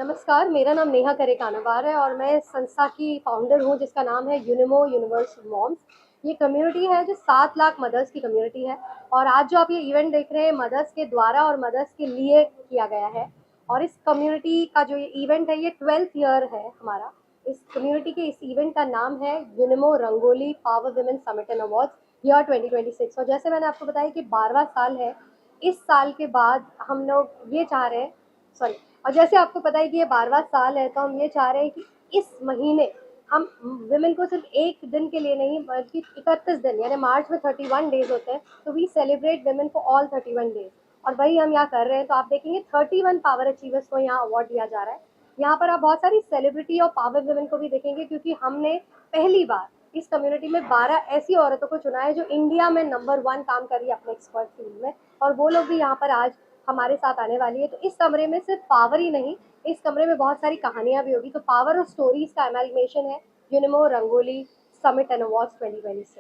नमस्कार, मेरा नाम नेहा करे कानावार है और मैं इस संस्था की फाउंडर हूँ जिसका नाम है यूनिमो यूनिवर्स मॉम्स। ये कम्युनिटी है जो 7 लाख मदर्स की कम्युनिटी है और आज जो आप ये इवेंट देख रहे हैं मदर्स के द्वारा और मदर्स के लिए किया गया है। और इस कम्युनिटी का जो ये इवेंट है ये 12th ईयर है हमारा। इस कम्युनिटी के इस इवेंट का नाम है Unimo Rangoli power women summit and awards year 2026। और जैसे मैंने आपको बताया कि 12वां साल है। इस साल के बाद हम लोग ये चाह रहे हैं, सॉरी, और जैसे आपको पता है कि ये 12वां साल है तो हम ये चाह रहे हैं कि इस महीने हम विमेन को सिर्फ एक दिन के लिए नहीं बल्कि 31 दिन, यानी मार्च में 31 डेज होते हैं, तो we celebrate women for all 31 days. और वही हम यहाँ कर रहे हैं। तो आप देखेंगे 31 पावर अचीवर्स को यहाँ अवार्ड दिया जा रहा है। यहाँ पर आप बहुत सारी सेलिब्रिटी और पावर विमेन को भी देखेंगे क्योंकि हमने पहली बार इस कम्युनिटी में 12 ऐसी औरतों को चुना है जो इंडिया में नंबर 1 काम कर रही है अपने एक्सपर्ट फील्ड में, और वो लोग भी यहाँ पर आज हमारे साथ आने वाली है। तो इस कमरे में सिर्फ पावर ही नहीं, इस कमरे में बहुत सारी कहानियां भी होगी। तो पावर और स्टोरीज का एमेलगेशन है Unimo Rangoli summit and awards 2026।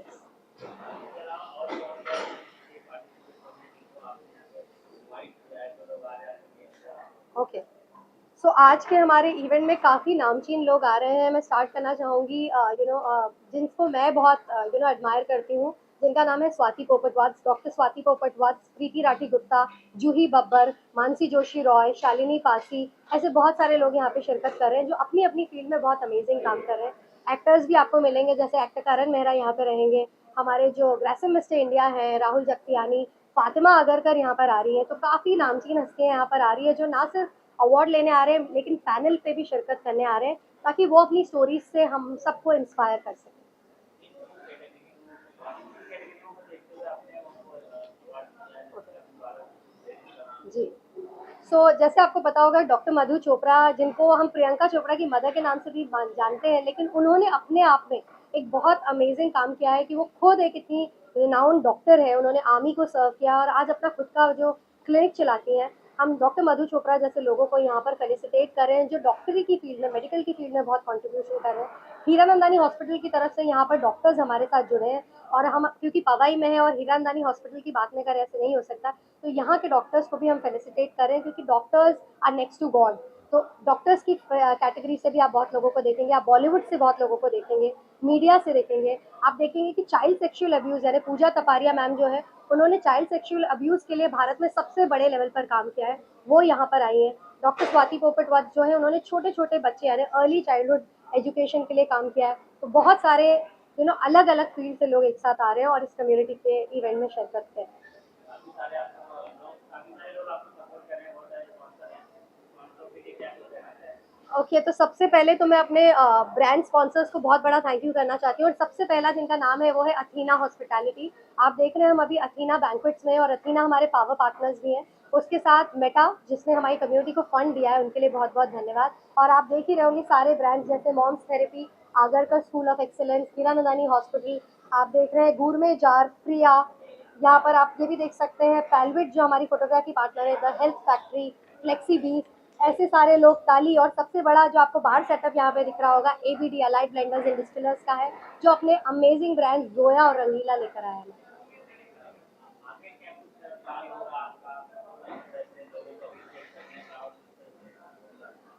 Okay, so आज के हमारे इवेंट में काफ़ी नामचीन लोग आ रहे हैं। मैं स्टार्ट करना चाहूँगी जिनको मैं बहुत एडमायर करती हूँ, जिनका नाम है स्वाति पोपटवाद, डॉक्टर स्वाति पोपटवाद, प्रीति राठी गुप्ता, जूही बब्बर, मानसी जोशी रॉय, शालिनी पासी। ऐसे बहुत सारे लोग यहाँ पे शिरकत कर रहे हैं जो अपनी अपनी फील्ड में बहुत अमेजिंग काम कर रहे हैं। एक्टर्स भी आपको मिलेंगे, जैसे एक्टर करण मेहरा यहाँ पे रहेंगे। हमारे जो ग्रेसिम मिस्टर इंडिया हैं राहुल जगतियानी, फातिमा अगरकर यहाँ पर आ रही है। तो काफ़ी नामचीन हस्तियाँ यहाँ पर आ रही है जो ना सिर्फ अवार्ड लेने आ रहे हैं लेकिन पैनल पे भी शिरकत करने आ रहे हैं, ताकि वो अपनी स्टोरीज से हम सबको इंस्पायर कर सकें। जी, जैसे आपको पता होगा डॉक्टर मधु चोपड़ा, जिनको हम प्रियंका चोपड़ा की मदर के नाम से भी जानते हैं, लेकिन उन्होंने अपने आप में एक बहुत अमेजिंग काम किया है कि वो खुद एक इतनी रिनाउंड डॉक्टर है। उन्होंने आर्मी को सर्व किया और आज अपना खुद का जो क्लिनिक चलाती हैं। हम डॉक्टर मधु चोपड़ा जैसे लोगों को यहाँ पर फेलिसिटेट कर रहे हैं जो डॉक्टरी की फील्ड में, मेडिकल की फील्ड में बहुत कंट्रीब्यूशन कर रहे हैं। हीरानंदानी हॉस्पिटल की तरफ से यहाँ पर डॉक्टर्स हमारे साथ जुड़े हैं, और हम क्योंकि पवाई में है और हीरानंदानी हॉस्पिटल की बात नहीं करें ऐसे नहीं हो सकता, तो यहाँ के डॉक्टर्स को भी हम फेलिसिटेट करें क्योंकि doctors are next to God. तो डॉक्टर्स की कैटेगरी से भी आप बहुत लोगों को देखेंगे, आप बॉलीवुड से बहुत लोगों को देखेंगे, मीडिया से देखेंगे। आप देखेंगे कि चाइल्ड सेक्सुअल अब्यूज़, यानी पूजा तपारिया मैम जो है, उन्होंने चाइल्ड सेक्सुअल अब्यूज़ के लिए भारत में सबसे बड़े लेवल पर काम किया है, वो यहाँ पर आई हैं। डॉक्टर स्वाति पोपटवाद जो है, उन्होंने छोटे छोटे बच्चे यानी अर्ली चाइल्डहुड एजुकेशन के लिए काम किया है। तो बहुत सारे अलग अलग फील्ड से लोग एक साथ आ रहे हैं और इस कम्युनिटी के इवेंट में शिरकत करें। ओके, तो सबसे पहले तो मैं अपने ब्रांड स्पॉन्सर्स को बहुत बड़ा थैंक यू करना चाहती हूँ, और सबसे पहला जिनका नाम है वो है अथीना हॉस्पिटैलिटी। आप देख रहे हैं हम अभी अथीना बैंक्वेट्स में, और अथीना हमारे पावर पार्टनर्स भी हैं। उसके साथ मेटा, जिसने हमारी कम्युनिटी को फंड दिया है, उनके लिए बहुत बहुत धन्यवाद। और आप देख ही रहे होंगे सारे ब्रांड्स जैसे Moms Therapy, Agarkar School of Excellence, Hiranandani Hospital, आप देख रहे हैं गुरमे जार, प्रिया, यहाँ पर आप ये भी देख सकते हैं पैलविट जो हमारी फोटोग्राफी पार्टनर है, the health factory, flexi beef, ऐसे सारे लोग, ताली। और सबसे बड़ा जो आपको बाहर सेटअप यहाँ पे दिख रहा होगा ABD allied blenders and distillers का है, जो अपने अमेजिंग ब्रांड जोया और रंगीला लेकर आया है।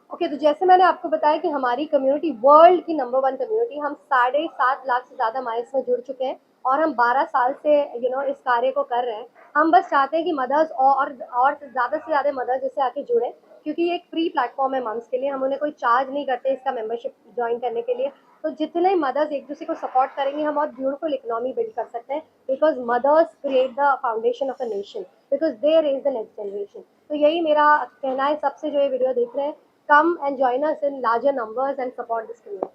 ओके, तो जैसे मैंने आपको बताया कि हमारी कम्युनिटी वर्ल्ड की नंबर 1 कम्युनिटी, हम 7.5 लाख से ज़्यादा माइल्स में जुड़ चुके हैं और हम 12 साल से इस कार्य को कर रहे हैं। हम बस चाहते हैं कि मदर्स और ज़्यादा से ज़्यादा मदर्स इससे आके जुड़े, क्योंकि ये एक फ्री प्लेटफॉर्म है मम्स के लिए। हम उन्हें कोई चार्ज नहीं करते इसका मेंबरशिप ज्वाइन करने के लिए। तो जितने मदर्स एक दूसरे को सपोर्ट करेंगे हम और ब्यूटीफुल इकोनॉमी बिल्ड कर सकते हैं, because mothers create the foundation of a nation, because they raise the next generation. तो यही मेरा कहना है सबसे जो ये वीडियो देख रहे हैं, come and join us in larger numbers and support this community.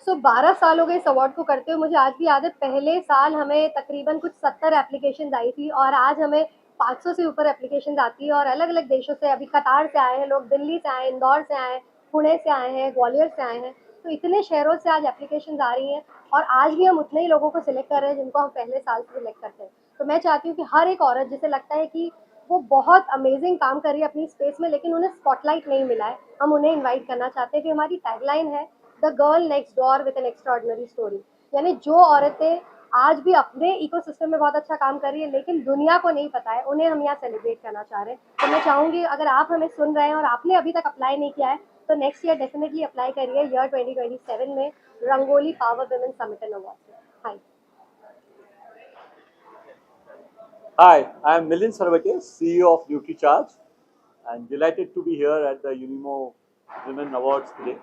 सो 12 साल हो गए इस अवार्ड को करते हुए। मुझे आज भी याद है पहले साल हमें तकरीबन कुछ 70 एप्लीकेशन आई थी, और आज हमें 500 से ऊपर एप्लीकेशन आती है, और अलग अलग देशों से, अभी कतार से आए हैं लोग, दिल्ली से आए, इंदौर से आए, पुणे से आए हैं, ग्वालियर से आए हैं। तो इतने शहरों से आज एप्लीकेशन आ रही हैं, और आज भी हम उतने ही लोगों को सिलेक्ट कर रहे हैं जिनको हम पहले साल से सिलेक्ट करते हैं। तो मैं चाहती हूँ कि हर एक औरत जिसे लगता है कि वो बहुत अमेजिंग काम कर रही है अपनी स्पेस में लेकिन उन्हें स्पॉटलाइट नहीं मिला है, हम उन्हें इन्वाइट करना चाहते हैं कि हमारी टैगलाइन है the girl next door with N extraordinary story, यानी जो औरतें आज भी अपने इकोसिस्टम में बहुत अच्छा काम कर रही है, लेकिन दुनिया को नहीं पता है, उन्हें हम यहाँ सेलिब्रेट करना चाह रहे हैं। तो मैं चाहूँगी अगर आप हमें सुन रहे हैं और आपने अभी तक अप्लाई नहीं किया है तो नेक्स्ट ईयर डेफिनेटली अप्लाई करिए, ईयर 2027 में rangoli power women summit and award. Hi. Hi, I am Milind Sarvate, CEO of NutriCharge, and delighted to be here at the Unimo Women Awards today.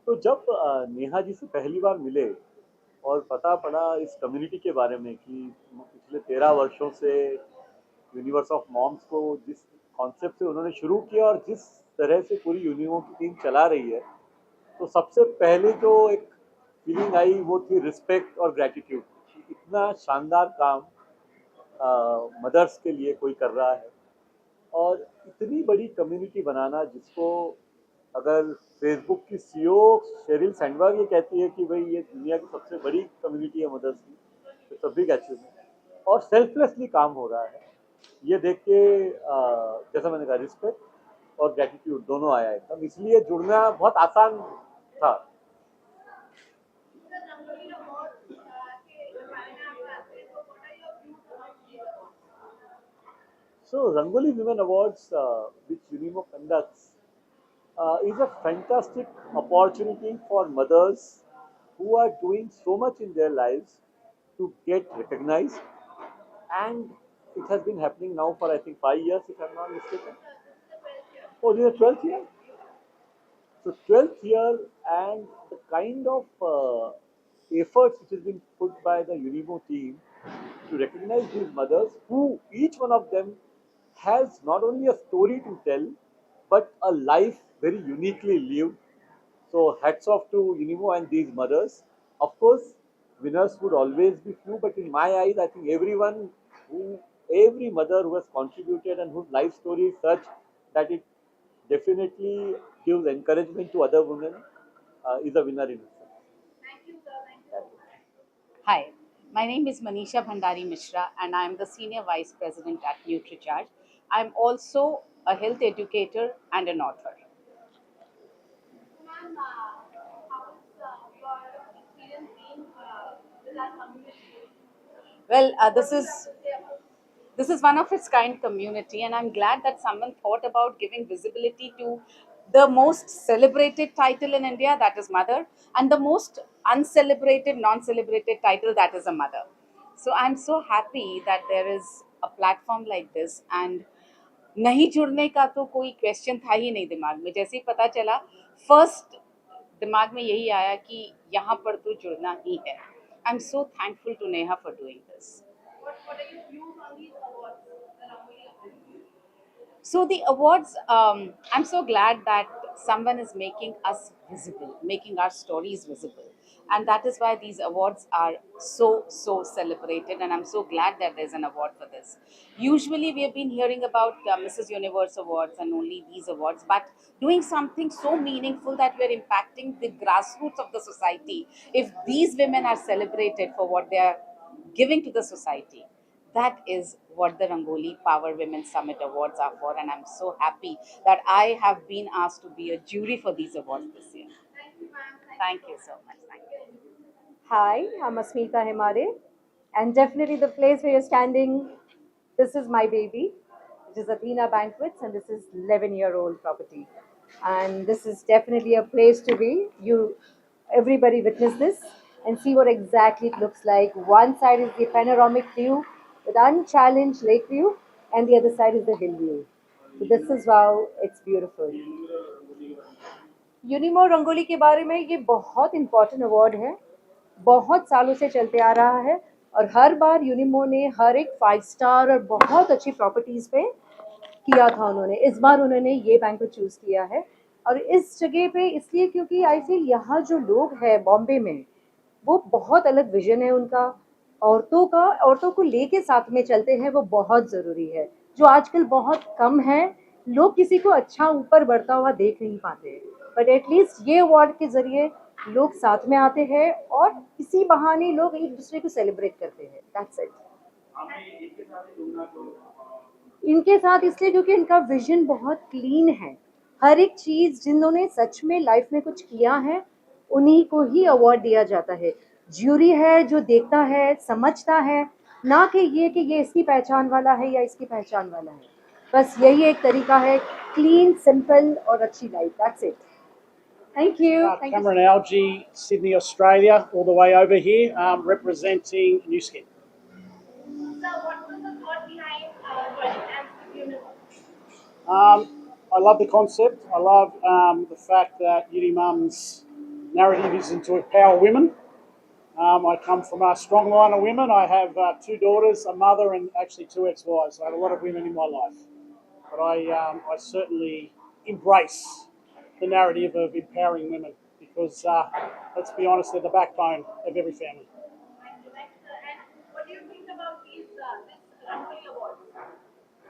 तो जब नेहा जी से पहली बार मिले और पता पड़ा इस कम्युनिटी के बारे में कि पिछले 13 वर्षों से यूनिवर्स ऑफ मॉम्स को जिस कॉन्सेप्ट से उन्होंने शुरू किया और जिस तरह से पूरी यूनिमो की टीम चला रही है, तो सबसे पहले जो एक फीलिंग आई वो थी रिस्पेक्ट और ग्रैटिट्यूड। इतना शानदार काम मदर्स के लिए कोई कर रहा है और इतनी बड़ी कम्युनिटी बनाना, जिसको अगर फेसबुक की सीईओ शेरिल सैंडबर्ग ये कहती है कि भाई ये दुनिया की सबसे बड़ी कम्युनिटी है मदर्स की, तो बिग अचीवमेंट और सेल्फलेसली काम हो रहा है। ये देख के जैसा मैंने कहा, रिस्पेक्ट और ग्रेटिट्यूड दोनों आया एकदम, इसलिए जुड़ना बहुत आसान था। So Rangoli Women Awards, which Unimo conducts, is a fantastic opportunity for mothers who are doing so much in their lives to get recognized, and it has been happening now for I think 5 years, if I'm not mistaken. Oh, this is the 12th year. So 12th year, and the kind of efforts which has been put by the Unimo team to recognize these mothers, who each one of them has not only a story to tell, but a life very uniquely lived. So hats off to Unimo and these mothers. Of course, winners would always be few, but in my eyes, I think every mother who has contributed and whose life story is such that it definitely gives encouragement to other women is a winner in itself. Hi, my name is Manisha Bhandari Mishra and I am the Senior Vice President at NutriCharge. I am also a health educator and an author. Ma'am, how is your experience been with our community? Well, this is one of its kind community, and I'm glad that someone thought about giving visibility to the most celebrated title in India, that is mother, and the most uncelebrated, non-celebrated title, that is a mother. So I'm so happy that there is a platform like this, and नहीं जुड़ने का तो कोई question था ही नहीं दिमाग में। जैसे ही पता चला, फर्स्ट दिमाग में यही आया कि यहाँ पर तो जुड़ना ही है। I am so thankful to Neha for doing this. So the awards, I'm so glad that someone is making us visible, making our stories visible. And that is why these awards are so celebrated. And I'm so glad that there's an award for this. Usually we have been hearing about Mrs. Universe awards and only these awards, but doing something so meaningful that we're impacting the grassroots of the society. If these women are celebrated for what they are giving to the society, that is what the Rangoli Power Women Summit Awards are for, and I'm so happy that I have been asked to be a jury for these awards this year. Thank you so much. Thank you. Hi, I'm Asmita Himare, and definitely the place where you're standing, this is my baby, which is Athena Banquets, and this is 11-year-old property. And this is definitely a place to be. Everybody witness this and see what exactly it looks like. One side is the panoramic view with unchallenged lake view, and the other side is the hill view. So this is how it's beautiful. Unimo Rangoli के बारे में ये बहुत important award है, बहुत सालों से चलते आ रहा है और हर बार यूनिमो ने हर एक 5 स्टार और बहुत अच्छी प्रॉपर्टीज़ पे किया था उन्होंने। इस बार उन्होंने ये बैंक्वेट चूज़ किया है और इस जगह पे इसलिए क्योंकि आई फील यहाँ जो लोग हैं बॉम्बे में, वो बहुत अलग विजन है उनका। औरतों को लेके साथ में चलते हैं, वो बहुत ज़रूरी है, जो आजकल बहुत कम है। लोग किसी को अच्छा ऊपर बढ़ता हुआ देख नहीं पाते, बट एटलीस्ट ये अवार्ड के ज़रिए लोग साथ में आते हैं और इसी बहाने लोग एक दूसरे को सेलिब्रेट करते हैं। That's it. इनके साथ इसलिए क्योंकि इनका विजन बहुत क्लीन है, हर एक चीज़ जिन्होंने सच में लाइफ में कुछ किया है उन्हीं को ही अवार्ड दिया जाता है। ज्यूरी है जो देखता है, समझता है, ना कि ये इसकी पहचान वाला है या इसकी पहचान वाला है। बस यही एक तरीका है, क्लीन, सिंपल और अच्छी life. That's it. Thank you. Thank you. Cameron Algie, Sydney, Australia, all the way over here, representing New Skin. So, what was the thought behind joining Amsterdam University? I love the concept. I love the fact that Unimum's narrative is to empower women. I come from a strong line of women. I have 2 daughters, a mother, and actually 2 ex-wives. I have a lot of women in my life. But I certainly embrace the narrative of empowering women because, let's be honest, they're the backbone of every family. And what do you think about this Rangoli Award?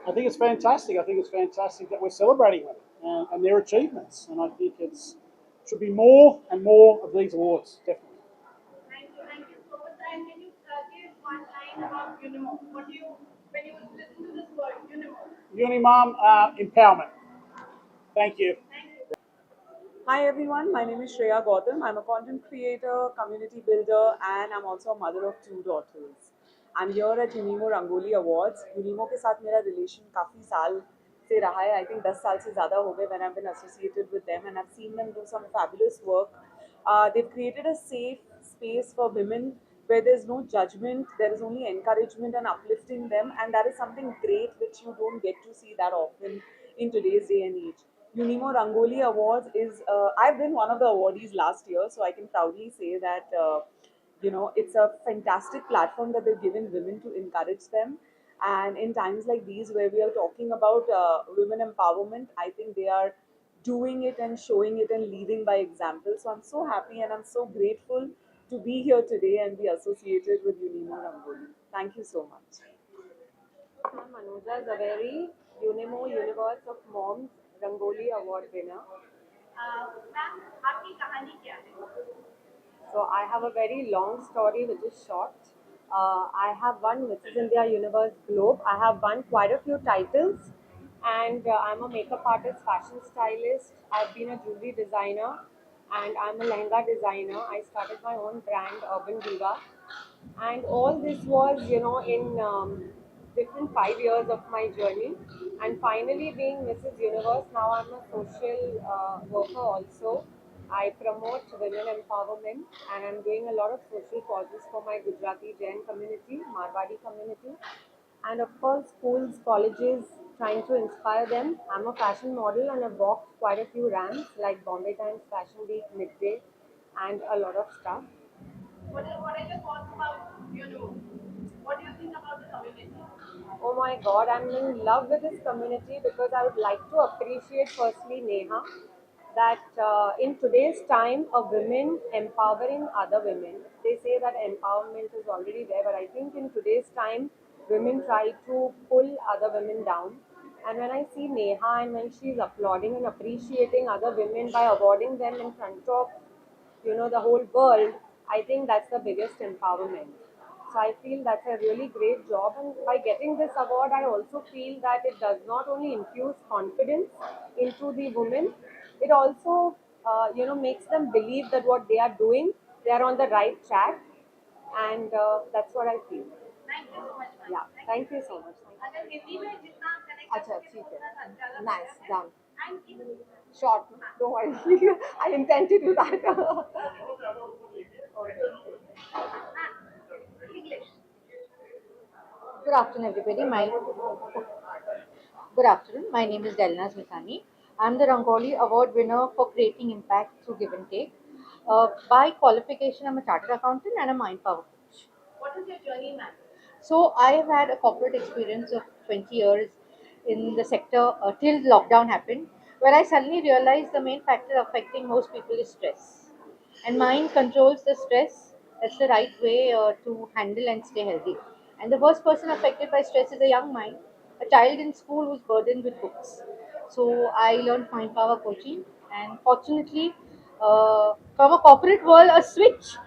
I think it's fantastic. I think it's fantastic that we're celebrating women and their achievements. And I think it should be more and more of these awards, definitely. Thank you so much. And can you give one line about Unimo? What do you, when you listen to this word, Unimo? Unimum empowerment. Thank you. Hi everyone, my name is Shreya Gautam. I'm a content creator, community builder, and I'm also a mother of 2 daughters. I'm here at Unimo Rangoli Awards. Unimo के साथ मेरा relation काफ़ी साल से रहा है. I think 10 साल से ज़्यादा हो गए when I've been associated with them, and I've seen them do some fabulous work. They've created a safe space for women where there's no judgment, there is only encouragement and uplifting them, and that is something great which you don't get to see that often in today's day and age. Unimo Rangoli Awards is, I've been one of the awardees last year, so I can proudly say that, it's a fantastic platform that they've given women to encourage them. And in times like these where we are talking about women empowerment, I think they are doing it and showing it and leading by example. So I'm so happy and I'm so grateful to be here today and be associated with Unimo Rangoli. Thank you so much. I'm Manuja Zaveri, Unimo Universe of Moms Rangoli Award winner. Ma'am, आपकी कहानी क्या है? So I have a very long story which is short. I have won Mrs. India Universe Globe. I have won quite a few titles, and I'm a makeup artist, fashion stylist. I've been a jewelry designer, and I'm a lehenga designer. I started my own brand, Urban Diva, and all this was, in different 5 years of my journey. And finally, being Mrs. Universe, now I'm a social worker also. I promote women empowerment, and I'm doing a lot of social causes for my Gujarati Jain community, Marwadi community, and of course, schools, colleges, trying to inspire them. I'm a fashion model, and I've walked quite a few ramps like Bombay Times Fashion Week, Midday, and a lot of stuff. What are your thoughts about Unimo? What do you think about the community? Oh my god, I'm in love with this community because I would like to appreciate firstly Neha that in today's time of women empowering other women, they say that empowerment is already there, but I think in today's time, women try to pull other women down. And when I see Neha and when she's applauding and appreciating other women by awarding them in front of the whole world, I think that's the biggest empowerment. So I feel that's a really great job, and by getting this award I also feel that it does not only infuse confidence into the women, it also makes them believe that what they are doing, they are on the right track, and that's what I feel. Thank you so much, ma'am. Yeah, thank you so much. अगर हिंदी में जितना connect अच्छा, ठीक है. है Nice, done. And Short, don't worry. I intend to do that. English Good afternoon, everybody. Good afternoon. My name is Delna Smithani. I'm the Rangoli Award winner for creating impact through give and take. By qualification, I'm a chartered accountant and a mind power coach. What is your journey, ma'am? So I have had a corporate experience of 20 years in the sector till lockdown happened, where I suddenly realized the main factor affecting most people is stress. And mind controls the stress. That's the right way to handle and stay healthy. And the worst person affected by stress is a young mind, a child in school who's burdened with books. So I learned mind power coaching, and fortunately, from a corporate world, a switch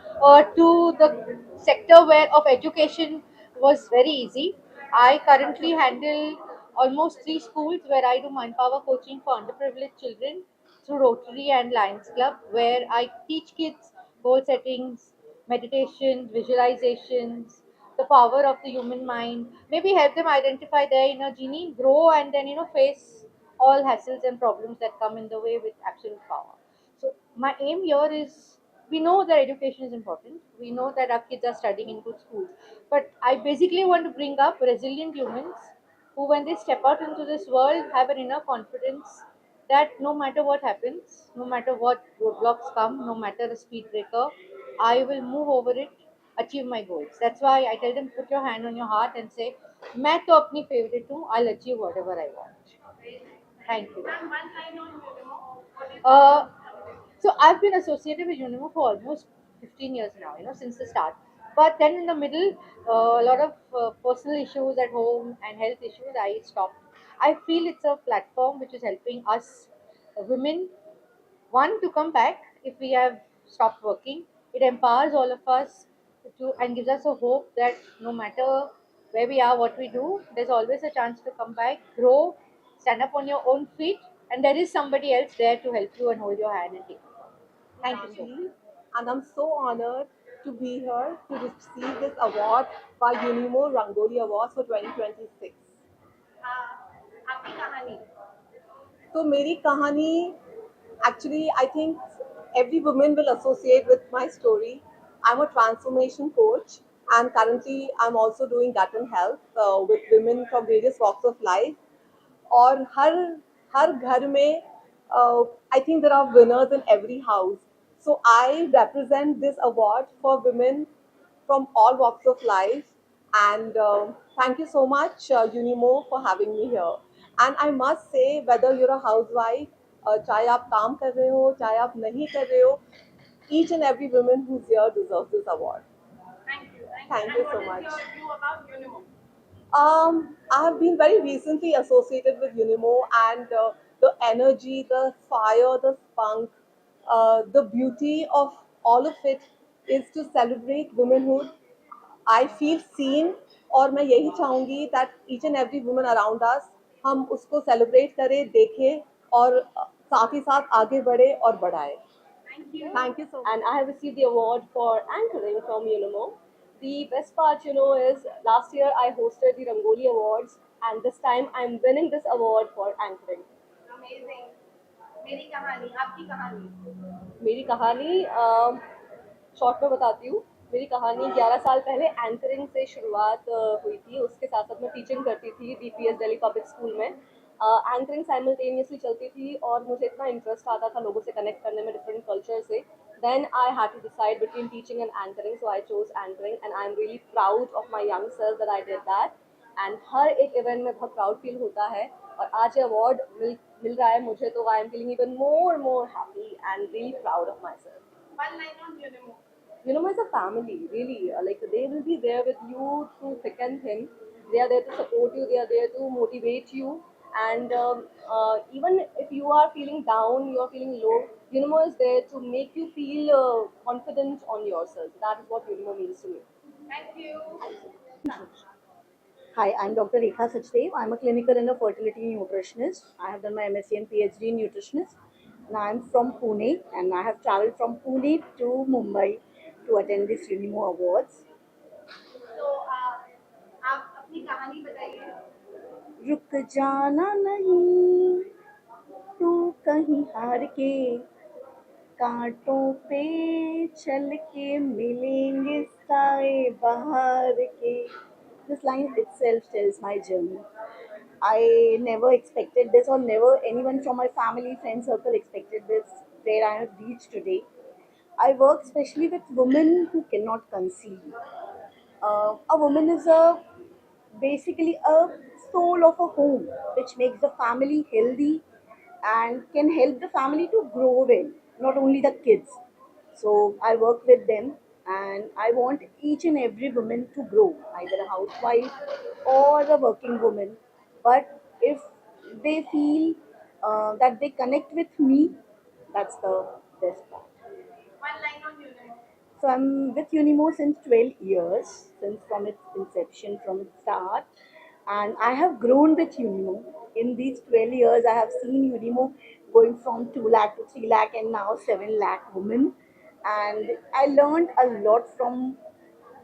to the sector where of education was very easy. I currently handle almost 3 schools where I do manpower coaching for underprivileged children through Rotary and Lions Club, where I teach kids goal settings, meditation, visualizations, the power of the human mind, maybe help them identify their inner genie, grow, and then face all hassles and problems that come in the way with absolute power. So my aim here is, we know that education is important. We know that our kids are studying in good schools, but I basically want to bring up resilient humans who, when they step out into this world, have an inner confidence that no matter what happens, no matter what roadblocks come, no matter the speed breaker, I will move over it, achieve my goals. That's why I tell them, put your hand on your heart and say, मैं तो अपनी favorite हूँ, I'll achieve whatever I want. Thank you. Ma'am, one line on Unimo. What is Uh, so I've been associated with Unimo for almost 15 years now, since the start. But then in the middle, a lot of personal issues at home and health issues, I stopped. I feel it's a platform which is helping us women, one, to come back if we have stopped working. It empowers all of us to, and gives us a hope that no matter where we are, what we do, there's always a chance to come back, grow, stand up on your own feet, and there is somebody else there to help you and hold your hand and take you forward. Thank you so much. And I'm so honored to be here to receive this award by Unimo Rangoli Awards for 2026. आपकी कहानी? So, मेरी कहानी, actually, I think every woman will associate with my story. I'm a transformation coach, and currently I'm also doing gut and health with women from various walks of life. और हर घर में I think there are winners in every house. So I represent this award for women from all walks of life. And thank you so much, Unimo, for having me here. And I must say, whether you're a housewife, चाहे आप काम कर रहे हो, चाहे आप नहीं कर रहे हो, each and every woman who's here deserves this award. Thank you. Thank And you what so is much. your view about Unimo? I have been very recently associated with Unimo, and the energy, the fire, the spunk, the beauty of all of it is to celebrate womanhood. I feel seen, और मैं यही चाहूँगी that each and every woman around us हम उसको celebrate करें, देखें और साथ ही साथ आगे बढ़े और बढ़ाए. Thank you. Thank you so much. And I have received the award for anchoring from Unimo. The best part, is last year I hosted the Rangoli Awards, and this time I'm winning this award for anchoring. Amazing. मेरी कहानी, आपकी कहानी? मेरी कहानी short में बताती हूँ. मेरी कहानी 11 साल पहले एंकरिंग से शुरुआत हुई थी. उसके साथ साथ मैं टीचिंग करती थी DPS दिल्ली पब्लिक स्कूल में. एंकरिंग साइमल्टेनियसली चलती थी और मुझे इतना इंटरेस्ट आता था लोगों से कनेक्ट करने में डिफरेंट कल्चर से. Then I had to decide between teaching and anchoring, so I chose anchoring, and I'm really proud of my young self that I did that. And हर एक इवेंट में बहुत प्राउड फील होता है, और आज ये award मिल रहा है मुझे, तो I am feeling even more happy and really proud of myself. One line on Unimo. Unimo is a family, really. Like, they will be there with you through thick and thin. They are there to support you. They are there to motivate you. And even if you are feeling down, you are feeling low, Unimo is there to make you feel confident on yourself. That is what Unimo means to me. Thank you. Hi, I'm Dr. Rekha Sachdev. I'm a clinical and a fertility nutritionist. I have done my MSc and PhD in nutritionist. And I'm from Pune, and I have traveled from Pune to Mumbai to attend this Unimo Awards. So, आप अपनी कहानी बताइए. रुक जाना नहीं तू कहीं हार के, कांटों पे चल के मिलेंगे साए बहार के. This line itself tells my journey. I never expected this, or never anyone from my family, friend circle expected this, where I have reached today. I work especially with women who cannot conceive. A woman is basically a soul of a home, which makes the family healthy and can help the family to grow well, not only the kids. So I work with them, and I want each and every woman to grow, either a housewife or a working woman. But if they feel that they connect with me, that's the best part. One line on Unimo. So I'm with Unimo since 12 years, since from its inception, from its start. and I have grown with Unimo. In these 12 years, I have seen Unimo going from 2 lakh to 3 lakh and now 7 lakh women. And I learned a lot from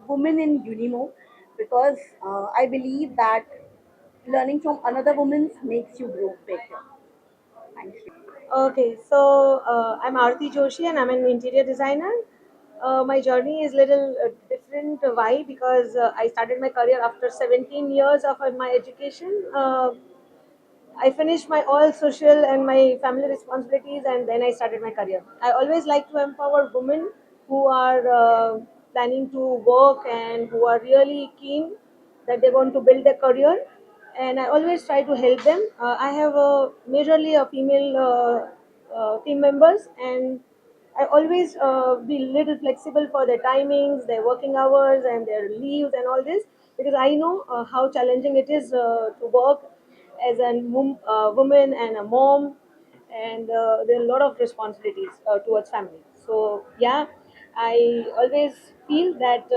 women in Unimo because I believe that learning from another woman makes you grow better. Thank you. Okay, so I'm Aarti Joshi and I'm an interior designer. My journey is little different. Why? Because I started my career after 17 years of my education. I finished my all social and my family responsibilities, and then I started my career. I always like to empower women who are planning to work and who are really keen that they want to build their career, and I always try to help them. I have majorly a female team members, and I always be little flexible for their timings, their working hours, and their leaves and all this because I know how challenging it is to work as a woman and a mom, and there are a lot of responsibilities towards family. So yeah, I always feel that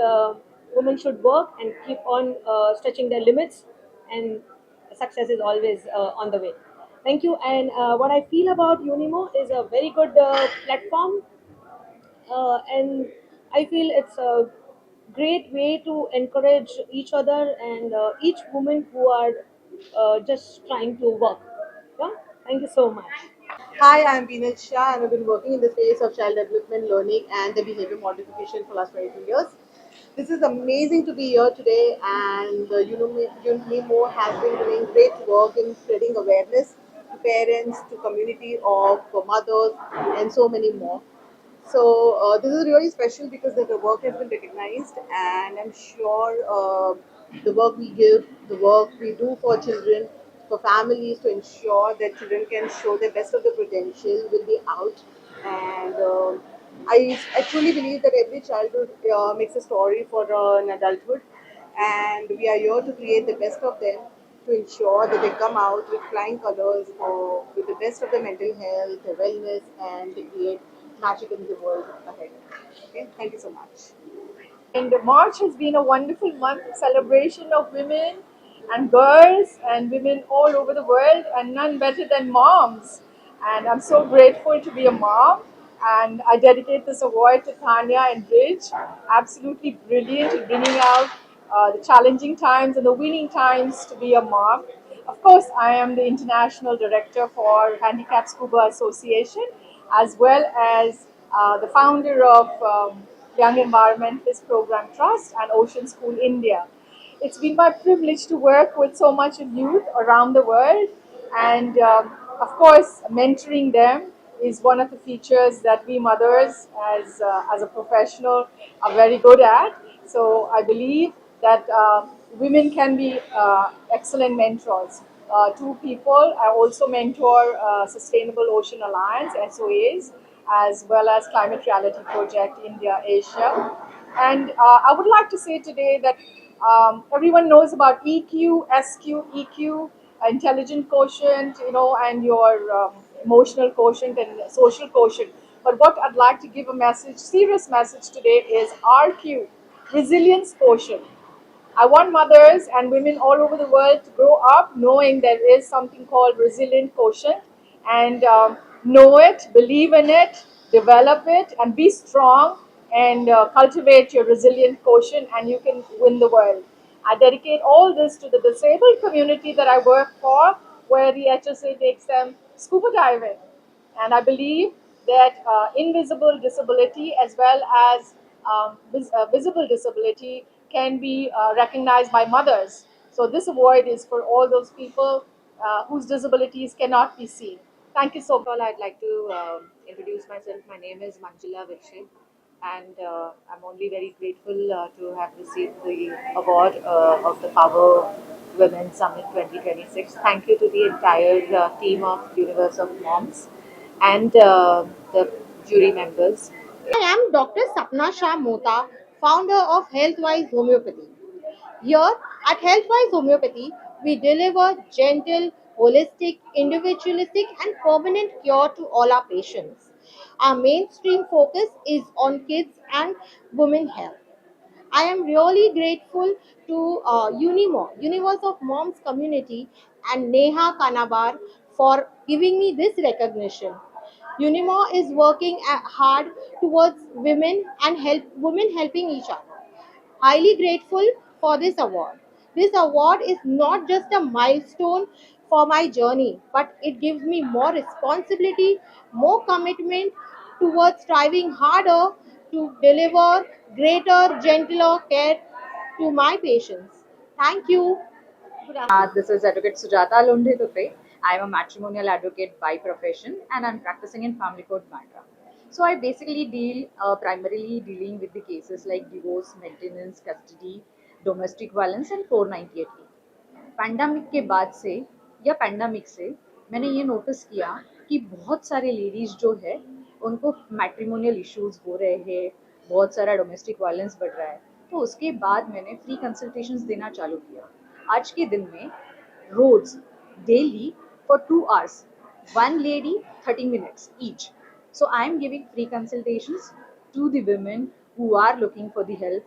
women should work and keep on stretching their limits, and success is always on the way. Thank you. And what I feel about Unimo is a very good platform, and I feel it's a great way to encourage each other and each woman who are just trying to work. Yeah, thank you so much. Hi, I'm Vinay Shah and I've been working in the space of child development, learning and the behavior modification for last 22 years. This is amazing to be here today, and UNIMO has been doing great work in spreading awareness to parents, to community of mothers, and so many more. So this is really special because the work has been recognized, and I'm sure the work we give, the work we do for children, for families to ensure that children can show the best of their potential will be out. And I truly believe that every childhood makes a story for an adulthood, and we are here to create the best of them to ensure that they come out with flying colors or with the best of their mental health, their wellness, and they create magic in the world ahead. Okay, thank you so much. And March has been a wonderful month of celebration of women and girls and women all over the world, and none better than moms. And I'm so grateful to be a mom. And I dedicate this award to Tanya and Bridge. Absolutely brilliant in bringing out the challenging times and the winning times to be a mom. Of course, I am the international director for Handicap Scuba Association, as well as the founder of Young Environmentalist Program Trust and Ocean School India. It's been my privilege to work with so much of youth around the world, and of course, mentoring them is one of the features that we mothers, as a professional, are very good at. So I believe that women can be excellent mentors. Two people. I also mentor Sustainable Ocean Alliance (SOAs) as well as Climate Reality Project India Asia. And I would like to say today that everyone knows about EQ, SQ, EQ, intelligent quotient, and your emotional quotient and social quotient. But what I'd like to give a message, serious message today is RQ, resilience quotient. I want mothers and women all over the world to grow up knowing there is something called resilient quotient, and know it, believe in it, develop it, and be strong and cultivate your resilient quotient, and you can win the world. I dedicate all this to the disabled community that I work for, where the HSA takes them scuba diving. And I believe that invisible disability as well as visible disability can be recognized by mothers. So this award is for all those people whose disabilities cannot be seen. Thank you so much. All, I'd like to introduce myself. My name is Manjula Vikshay, and I'm only very grateful to have received the award of the Power Women Summit 2026. Thank you to the entire team of Universe of Moms and the jury members. I am Dr. Sapna Shah Mota, founder of Healthwise Homeopathy. Here at Healthwise Homeopathy, we deliver gentle, holistic, individualistic, and permanent cure to all our patients. Our mainstream focus is on kids and women health. I am really grateful to Unimo, Universe of Moms Community, and Neha Kanabar for giving me this recognition. Unimo is working hard towards women and women helping each other. Highly grateful for this award. This award is not just a milestone for my journey, but it gives me more responsibility, more commitment towards striving harder to deliver greater, gentler care to my patients. Thank you. Good afternoon. This is Advocate Sujata Lundhe Tupe. I am a matrimonial advocate by profession and I'm practicing in Family Court Bandra. So I basically deal primarily dealing with the cases like divorce, maintenance, custody, domestic violence and 498A. Pandemic के बाद से या pandemic से मैंने ये notice किया कि बहुत सारे लेडीज जो है उनको मैट्रिमोनियल इश्यूज हो रहे हैं, बहुत सारा डोमेस्टिक वायलेंस बढ़ रहा है, तो उसके बाद मैंने फ्री कंसल्टेशंस देना चालू किया. आज के दिन में रोज daily for 2 hours, one lady 30 minutes each. So I am giving free consultations to the women who are looking for the help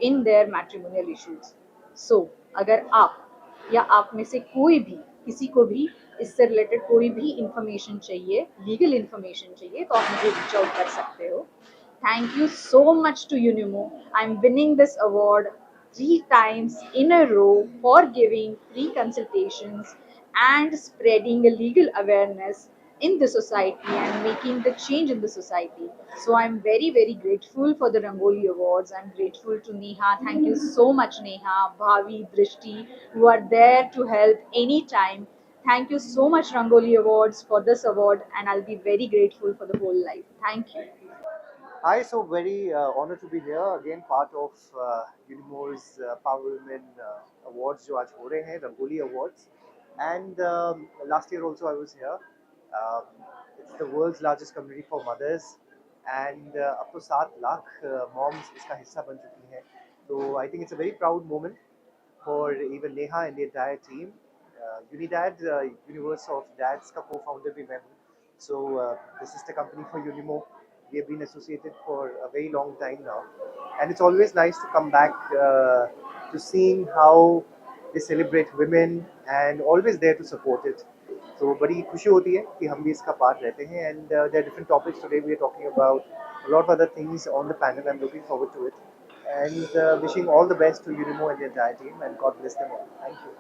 in their matrimonial issues. So अगर आप या आप में से कोई भी किसी को भी इससे रिलेटेड कोई भी इंफॉर्मेशन चाहिए, लीगल इंफॉर्मेशन चाहिए, तो आप मुझे रीच आउट कर सकते हो. Thank you so much to Unimo. I'm winning this award 3 times in a row for giving free consultations and spreading a legal awareness in the society and making the change in the society. So I'm very, very grateful for the Rangoli Awards. I'm grateful to Neha. Thank you so much, Neha, Bhavi, Drishti, who are there to help anytime. Thank you so much, Rangoli Awards, for this award, and I'll be very grateful for the whole life. Thank you. Hi, so very honored to be here again, part of Unimo's Power Women Awards जो आज हो रहे हैं, Rangoli Awards. And last year also I was here. It's the world's largest community for mothers, and up to 7 lakh moms इसका हिस्सा बन चुकी हैं. So I think it's a very proud moment for even Neha and the entire team. Unidad, Universe of Dads का co-founder भी मैं हूँ. So this is the company for Unimo. We have been associated for a very long time now, and it's always nice to come back to seeing how they celebrate women and always there to support it. So बड़ी खुशी होती है कि हम भी इसका part रहते हैं, and there are different topics today. We are talking about a lot of other things on the panel. I'm looking forward to it, and wishing all the best to Unimo and the entire team, and God bless them all. Thank you.